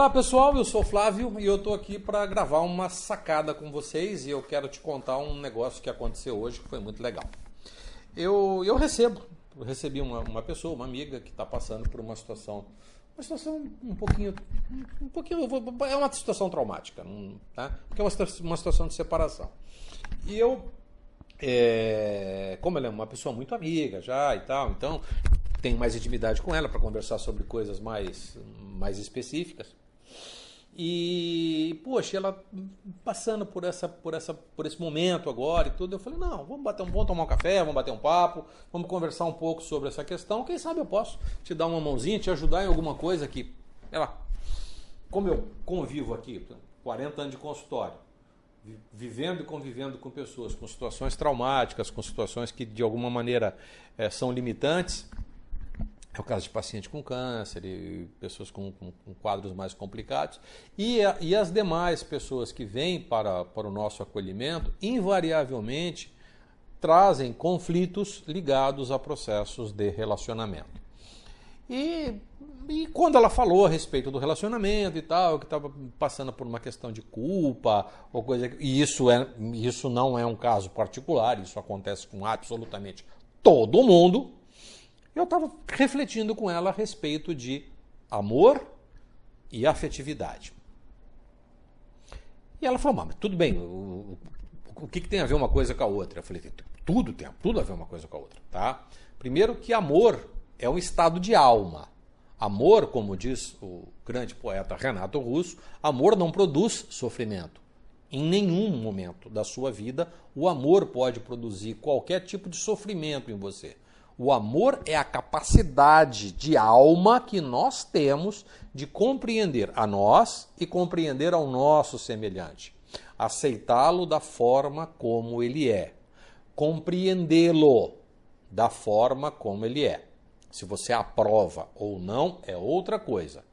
Olá pessoal, eu sou o Flávio e eu estou aqui para gravar uma sacada com vocês e eu quero te contar um negócio que aconteceu hoje que foi muito legal. Eu recebi uma pessoa, uma amiga que está passando por uma situação um pouquinho, é uma situação traumática, tá? Porque é uma situação de separação. E como ela é uma pessoa muito amiga já e tal, então tenho mais intimidade com ela para conversar sobre coisas mais específicas. E, poxa, ela passando por esse momento agora e tudo, eu falei, não, vamos tomar um café, vamos bater um papo, vamos conversar um pouco sobre essa questão, quem sabe eu posso te dar uma mãozinha, te ajudar em alguma coisa que, sei lá, como eu convivo aqui, 40 anos de consultório, vivendo e convivendo com pessoas com situações traumáticas, com situações que de alguma maneira são limitantes. É o caso de paciente com câncer e pessoas com quadros mais complicados. E as demais pessoas que vêm para o nosso acolhimento, invariavelmente, trazem conflitos ligados a processos de relacionamento. E quando ela falou a respeito do relacionamento e tal, que estava passando por uma questão de culpa, ou coisa, e isso não é um caso particular, isso acontece com absolutamente todo mundo, eu estava refletindo com ela a respeito de amor e afetividade. E ela falou, mas tudo bem, o que tem a ver uma coisa com a outra? Eu falei, tudo tem tudo a ver uma coisa com a outra, tá? Primeiro que amor é um estado de alma. Amor, como diz o grande poeta Renato Russo, amor não produz sofrimento. Em nenhum momento da sua vida, o amor pode produzir qualquer tipo de sofrimento em você. O amor é a capacidade de alma que nós temos de compreender a nós e compreender ao nosso semelhante. Aceitá-lo da forma como ele é. Compreendê-lo da forma como ele é. Se você aprova ou não é outra coisa.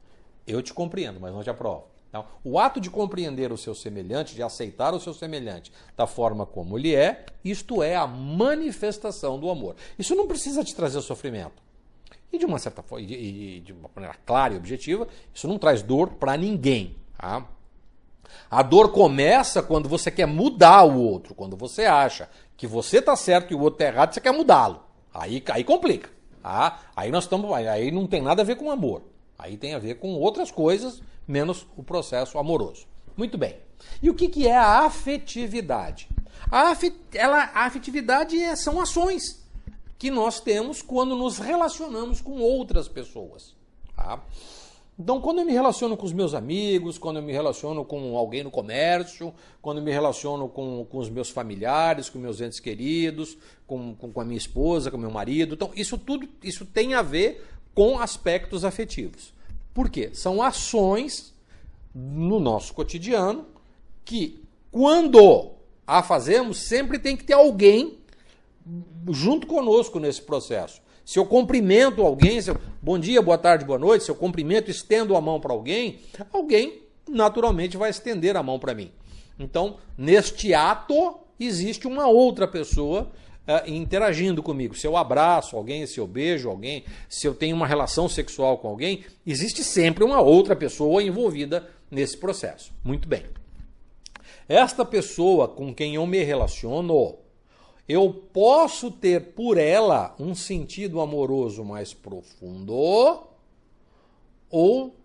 Eu te compreendo, mas não te aprovo. Então, o ato de compreender o seu semelhante, de aceitar o seu semelhante da forma como ele é, isto é a manifestação do amor. Isso não precisa te trazer sofrimento. E de uma certa forma, de uma maneira clara e objetiva, isso não traz dor para ninguém. Tá? A dor começa quando você quer mudar o outro, quando você acha que você está certo e o outro está errado, você quer mudá-lo. Aí complica. Tá? Aí não tem nada a ver com amor. Aí tem a ver com outras coisas, menos o processo amoroso. Muito bem. E o que é a afetividade? A afetividade são ações que nós temos quando nos relacionamos com outras pessoas. Tá? Então, quando eu me relaciono com os meus amigos, quando eu me relaciono com alguém no comércio, quando eu me relaciono com os meus familiares, com meus entes queridos, com a minha esposa, com o meu marido, então isso tem a ver com aspectos afetivos. Por quê? São ações no nosso cotidiano que, quando a fazemos, sempre tem que ter alguém junto conosco nesse processo. Se eu cumprimento alguém, bom dia, boa tarde, boa noite, se eu cumprimento, estendo a mão para alguém naturalmente vai estender a mão para mim. Então, neste ato, existe uma outra pessoa interagindo comigo. Se eu abraço alguém, se eu beijo alguém, se eu tenho uma relação sexual com alguém, existe sempre uma outra pessoa envolvida nesse processo. Muito bem. Esta pessoa com quem eu me relaciono, eu posso ter por ela um sentido amoroso mais profundo ou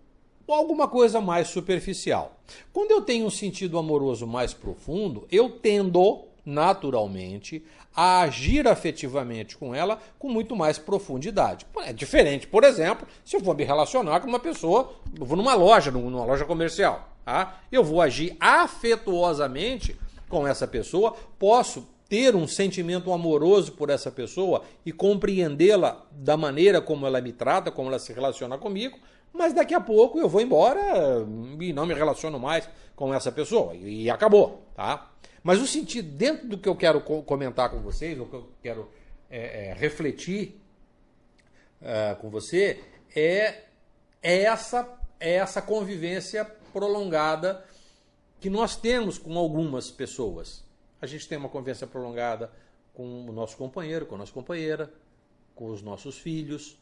alguma coisa mais superficial. Quando eu tenho um sentido amoroso mais profundo, eu tendo naturalmente a agir afetivamente com ela com muito mais profundidade. É diferente, por exemplo, se eu vou me relacionar com uma pessoa, eu vou numa loja comercial, tá? Eu vou agir afetuosamente com essa pessoa, posso ter um sentimento amoroso por essa pessoa e compreendê-la da maneira como ela me trata, como ela se relaciona comigo, mas daqui a pouco eu vou embora e não me relaciono mais com essa pessoa e acabou, tá? Mas o sentido, dentro do que eu quero comentar com vocês, o que eu quero refletir com você, é essa convivência prolongada que nós temos com algumas pessoas. A gente tem uma convivência prolongada com o nosso companheiro, com a nossa companheira, com os nossos filhos,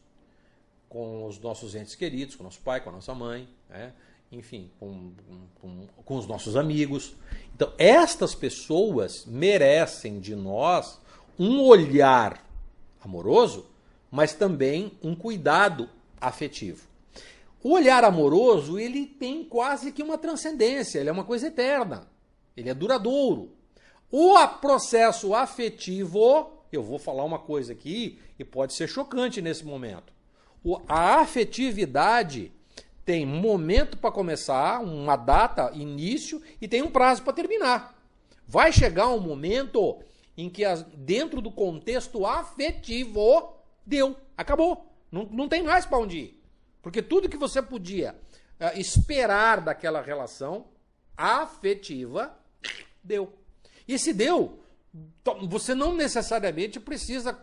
com os nossos entes queridos, com o nosso pai, com a nossa mãe, né? enfim, com os nossos amigos. Então, estas pessoas merecem de nós um olhar amoroso, mas também um cuidado afetivo. O olhar amoroso, ele tem quase que uma transcendência, ele é uma coisa eterna, ele é duradouro. O processo afetivo, eu vou falar uma coisa aqui e pode ser chocante nesse momento. A afetividade tem um momento para começar, uma data, início, e tem um prazo para terminar. Vai chegar um momento em que dentro do contexto afetivo, deu, acabou. Não tem mais para onde ir. Porque tudo que você podia esperar daquela relação afetiva, deu. E se deu, você não necessariamente precisa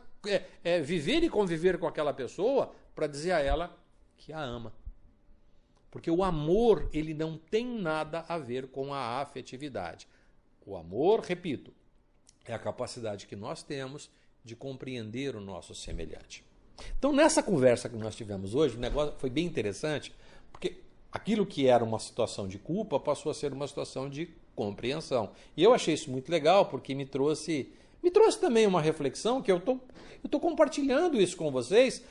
viver e conviver com aquela pessoa para dizer a ela que a ama. Porque o amor, ele não tem nada a ver com a afetividade. O amor, repito, é a capacidade que nós temos de compreender o nosso semelhante. Então, nessa conversa que nós tivemos hoje, o negócio foi bem interessante, porque aquilo que era uma situação de culpa passou a ser uma situação de compreensão. E eu achei isso muito legal, porque me trouxe também uma reflexão, que eu tô compartilhando isso com vocês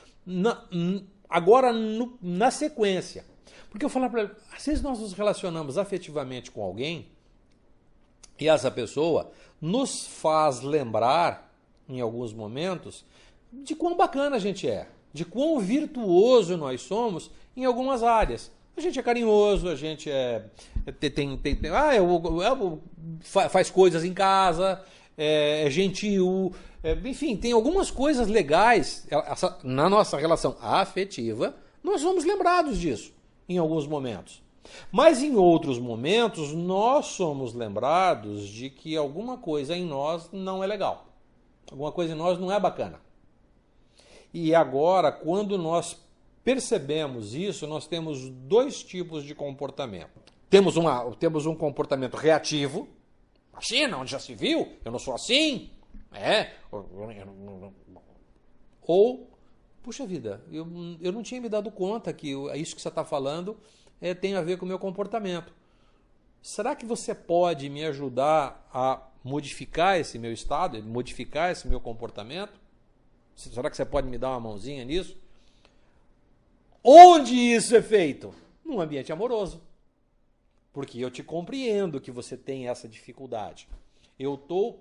agora na sequência. Porque eu falo para ele, às vezes nós nos relacionamos afetivamente com alguém e essa pessoa nos faz lembrar, em alguns momentos, de quão bacana a gente é, de quão virtuoso nós somos em algumas áreas. A gente é carinhoso, a gente faz coisas em casa, é gentil, enfim, tem algumas coisas legais na nossa relação afetiva, nós somos lembrados disso em alguns momentos. Mas em outros momentos, nós somos lembrados de que alguma coisa em nós não é legal. Alguma coisa em nós não é bacana. E agora, quando nós percebemos isso, nós temos dois tipos de comportamento. Temos um comportamento reativo. Imagina, onde já se viu? Eu não sou assim. Ou, puxa vida, eu não tinha me dado conta que isso que você está falando tem a ver com o meu comportamento. Será que você pode me ajudar a modificar esse meu estado, modificar esse meu comportamento? Será que você pode me dar uma mãozinha nisso? Onde isso é feito? Num ambiente amoroso. Porque eu te compreendo que você tem essa dificuldade. Eu tô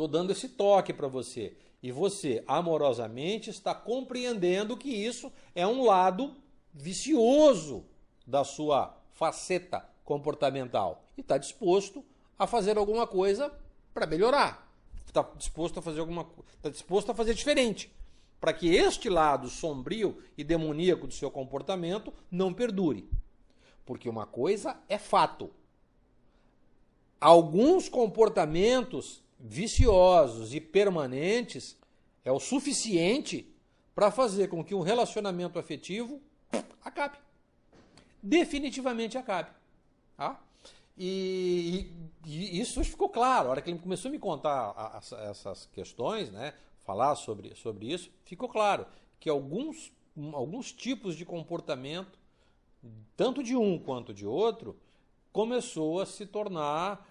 dando esse toque para você. E você, amorosamente, está compreendendo que isso é um lado vicioso da sua faceta comportamental. E está disposto a fazer alguma coisa para melhorar. Está disposto a fazer diferente. Para que este lado sombrio e demoníaco do seu comportamento não perdure. Porque uma coisa é fato. Alguns comportamentos viciosos e permanentes é o suficiente para fazer com que um relacionamento afetivo acabe. Definitivamente acabe. Tá? E isso ficou claro. A hora que ele começou a me contar essas questões, né, falar sobre isso, ficou claro que alguns tipos de comportamento, tanto de um quanto de outro, começou a se tornar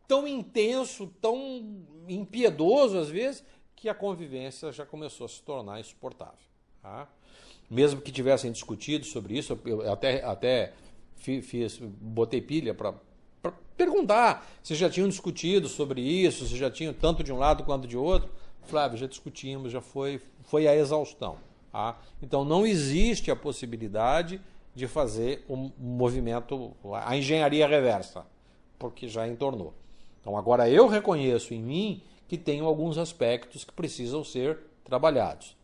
tão intenso, tão impiedoso às vezes, que a convivência já começou a se tornar insuportável. Tá? Mesmo que tivessem discutido sobre isso, eu até botei pilha para perguntar se já tinham discutido sobre isso, se já tinham tanto de um lado quanto de outro. Flávio, já discutimos, já foi a exaustão. Tá? Então não existe a possibilidade de fazer um movimento, a engenharia reversa, porque já entornou. Então agora eu reconheço em mim que tenho alguns aspectos que precisam ser trabalhados.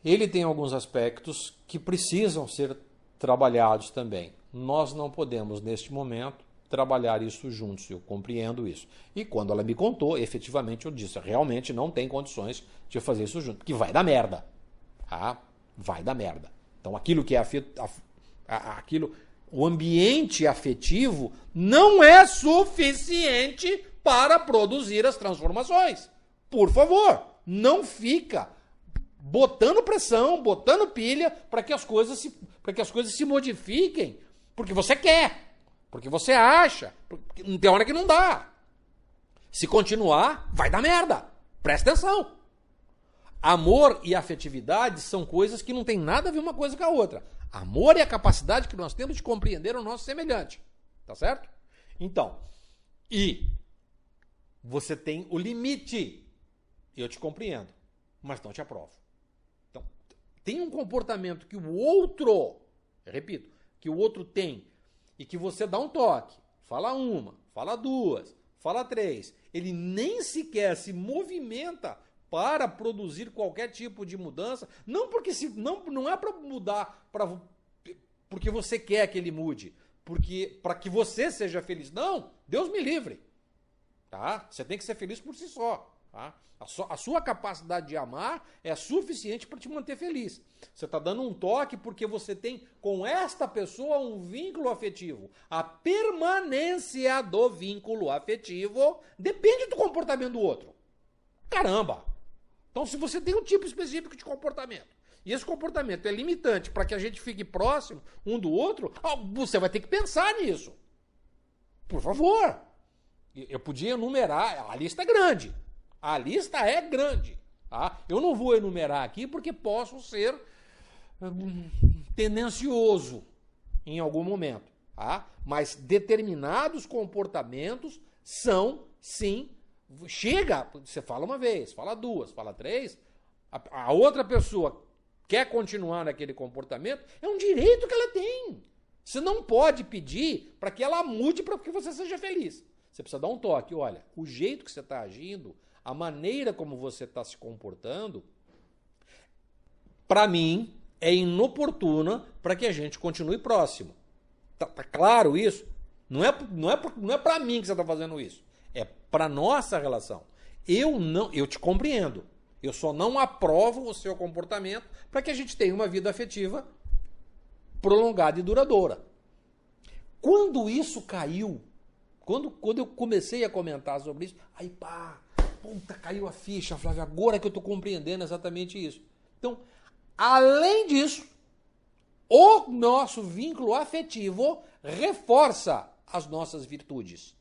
Ele tem alguns aspectos que precisam ser trabalhados também. Nós não podemos, neste momento, trabalhar isso juntos. Eu compreendo isso. E quando ela me contou, efetivamente eu disse, realmente não tem condições de fazer isso junto, porque vai dar merda. Tá? Vai dar merda. Então aquilo que é o ambiente afetivo não é suficiente para produzir as transformações. Por favor, não fica botando pressão, botando pilha para que as coisas se modifiquem, porque você quer, porque você acha, porque tem hora que não dá. Se continuar, vai dar merda. Presta atenção. Amor e afetividade são coisas que não tem nada a ver uma coisa com a outra. Amor é a capacidade que nós temos de compreender o nosso semelhante. Tá certo? Então, e você tem o limite. Eu te compreendo, mas não te aprovo. Então, tem um comportamento que o outro, eu repito, que o outro tem, e que você dá um toque, fala uma, fala duas, fala três, ele nem sequer se movimenta para produzir qualquer tipo de mudança, não porque não é para mudar porque você quer que ele mude, porque para que você seja feliz. Não, Deus me livre. Tá? Você tem que ser feliz por si só. Tá? A sua capacidade de amar é suficiente para te manter feliz. Você está dando um toque porque você tem com esta pessoa um vínculo afetivo. A permanência do vínculo afetivo depende do comportamento do outro. Caramba! Então, se você tem um tipo específico de comportamento, e esse comportamento é limitante para que a gente fique próximo um do outro, você vai ter que pensar nisso. Por favor. Eu podia enumerar, a lista é grande. A lista é grande. Tá? Eu não vou enumerar aqui porque posso ser tendencioso em algum momento. Tá? Mas determinados comportamentos são, sim, chega, você fala uma vez, fala duas, fala três, a outra pessoa quer continuar naquele comportamento, é um direito que ela tem. Você não pode pedir para que ela mude para que você seja feliz. Você precisa dar um toque. Olha, o jeito que você está agindo, a maneira como você está se comportando, para mim, é inoportuna para que a gente continue próximo. Tá claro isso? Não é para mim que você está fazendo isso. É para nossa relação. Eu te compreendo. Eu só não aprovo o seu comportamento para que a gente tenha uma vida afetiva prolongada e duradoura. Quando isso caiu, quando eu comecei a comentar sobre isso, aí caiu a ficha, Flávio, agora que eu estou compreendendo exatamente isso. Então, além disso, o nosso vínculo afetivo reforça as nossas virtudes.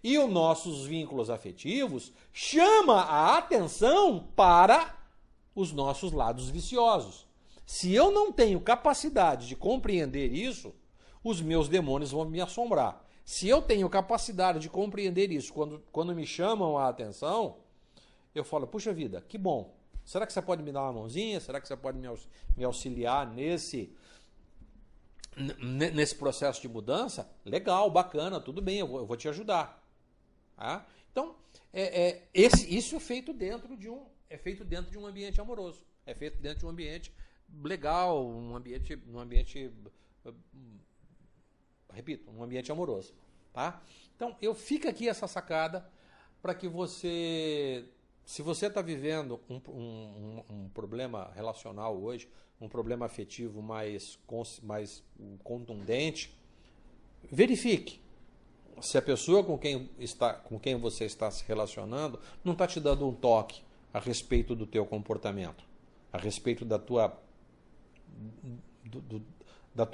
E os nossos vínculos afetivos chamam a atenção para os nossos lados viciosos. Se eu não tenho capacidade de compreender isso, os meus demônios vão me assombrar. Se eu tenho capacidade de compreender isso quando me chamam a atenção, eu falo, puxa vida, que bom. Será que você pode me dar uma mãozinha? Será que você pode me auxiliar nesse processo de mudança? Legal, bacana, tudo bem, eu vou te ajudar. Tá? Então, isso é feito dentro de um ambiente amoroso. É feito dentro de um ambiente legal, um ambiente repito, um ambiente amoroso. Tá? Então, fica aqui essa sacada para que você, se você está vivendo um problema relacional hoje, um problema afetivo mais contundente, verifique se a pessoa com quem você está se relacionando não está te dando um toque a respeito do teu comportamento, a respeito da tua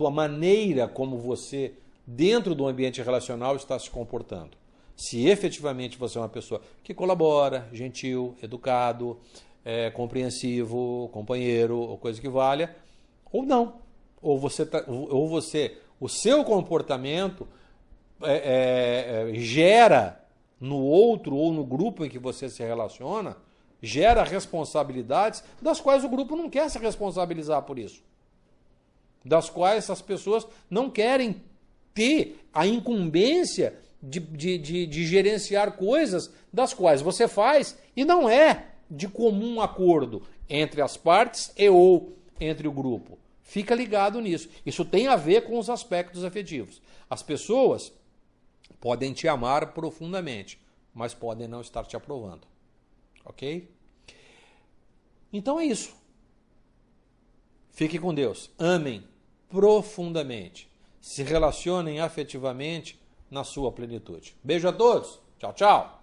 maneira como você, dentro do ambiente relacional, está se comportando. Se efetivamente você é uma pessoa que colabora, gentil, educado, compreensivo, companheiro, ou coisa que valha, ou não. Ou o seu comportamento gera no outro ou no grupo em que você se relaciona, gera responsabilidades das quais o grupo não quer se responsabilizar por isso. Das quais essas pessoas não querem ter a incumbência de gerenciar coisas das quais você faz e não é de comum acordo entre as partes ou entre o grupo. Fica ligado nisso. Isso tem a ver com os aspectos afetivos. As pessoas podem te amar profundamente, mas podem não estar te aprovando. Ok? Então é isso. Fique com Deus. Amem profundamente. Se relacionem afetivamente na sua plenitude. Beijo a todos. Tchau, tchau.